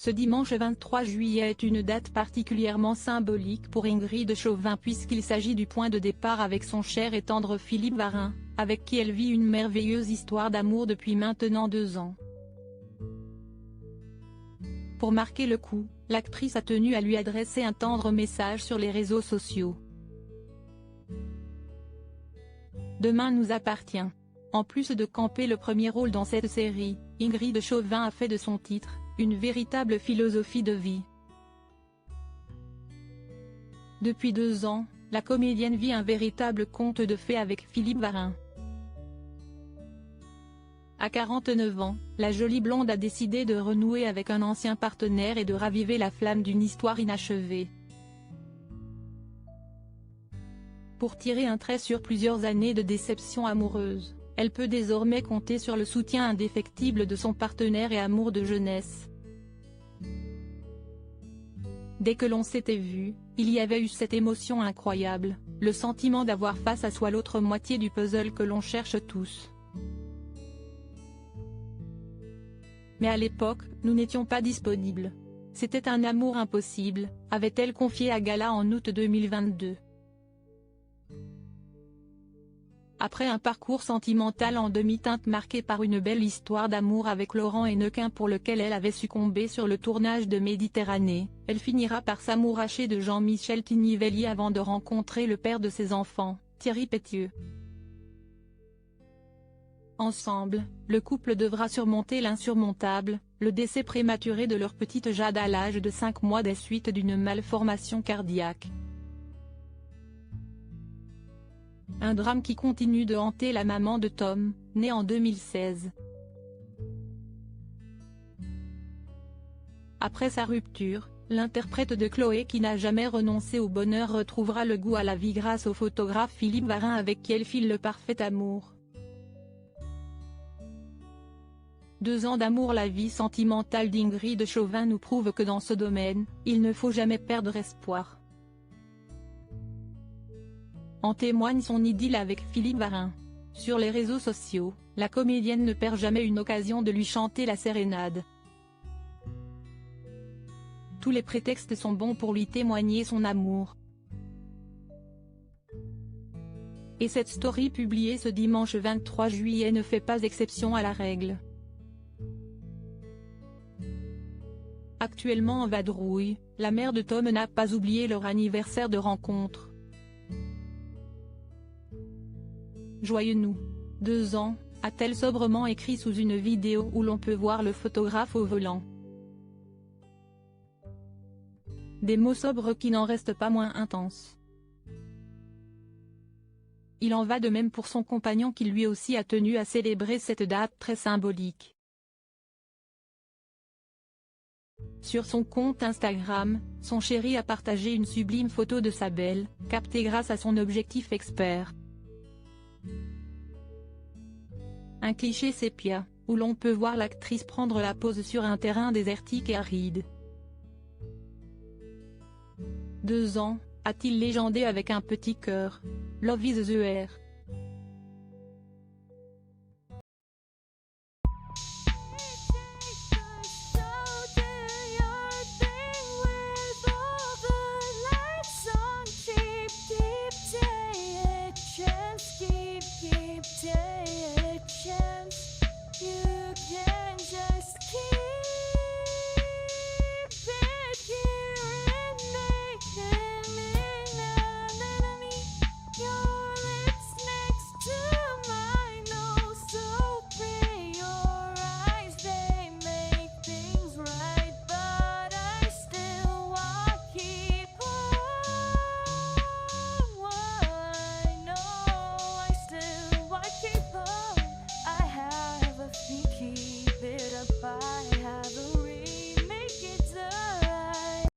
Ce dimanche 23 juillet est une date particulièrement symbolique pour Ingrid Chauvin puisqu'il s'agit du point de départ avec son cher et tendre Philippe Varin, avec qui elle vit une merveilleuse histoire d'amour depuis maintenant 2 ans. Pour marquer le coup, l'actrice a tenu à lui adresser un tendre message sur les réseaux sociaux. Demain nous appartient. En plus de camper le premier rôle dans cette série, Ingrid Chauvin a fait de son titre une véritable philosophie de vie. Depuis 2 ans, la comédienne vit un véritable conte de fées avec Philippe Varin. À 49 ans, la jolie blonde a décidé de renouer avec un ancien partenaire et de raviver la flamme d'une histoire inachevée. Pour tirer un trait sur plusieurs années de déception amoureuse, elle peut désormais compter sur le soutien indéfectible de son partenaire et amour de jeunesse. Dès que l'on s'était vu, il y avait eu cette émotion incroyable, le sentiment d'avoir face à soi l'autre moitié du puzzle que l'on cherche tous. Mais à l'époque, nous n'étions pas disponibles. C'était un amour impossible, avait-elle confié à Gala en août 2022. Après un parcours sentimental en demi-teinte marqué par une belle histoire d'amour avec Laurent Hennequin pour lequel elle avait succombé sur le tournage de Méditerranée, elle finira par s'amouracher de Jean-Michel Tinively avant de rencontrer le père de ses enfants, Thierry Pétieux. Ensemble, le couple devra surmonter l'insurmontable, le décès prématuré de leur petite Jade à l'âge de 5 mois des suites d'une malformation cardiaque. Un drame qui continue de hanter la maman de Tom, née en 2016. Après sa rupture, l'interprète de Chloé qui n'a jamais renoncé au bonheur retrouvera le goût à la vie grâce au photographe Philippe Varin avec qui elle file le parfait amour. 2 ans d'amour. La vie sentimentale d'Ingrid Chauvin nous prouve que dans ce domaine, il ne faut jamais perdre espoir. En témoigne son idylle avec Philippe Varin. Sur les réseaux sociaux, la comédienne ne perd jamais une occasion de lui chanter la sérénade. Tous les prétextes sont bons pour lui témoigner son amour. Et cette story publiée ce dimanche 23 juillet ne fait pas exception à la règle. Actuellement en vadrouille, la mère de Tom n'a pas oublié leur anniversaire de rencontre. Joyeux-nous. 2 ans, a-t-elle sobrement écrit sous une vidéo où l'on peut voir le photographe au volant. Des mots sobres qui n'en restent pas moins intenses. Il en va de même pour son compagnon qui lui aussi a tenu à célébrer cette date très symbolique. Sur son compte Instagram, son chéri a partagé une sublime photo de sa belle, captée grâce à son objectif expert. Un cliché sépia, où l'on peut voir l'actrice prendre la pose sur un terrain désertique et aride. 2 ans, a-t-il légendé avec un petit cœur. Love is the air.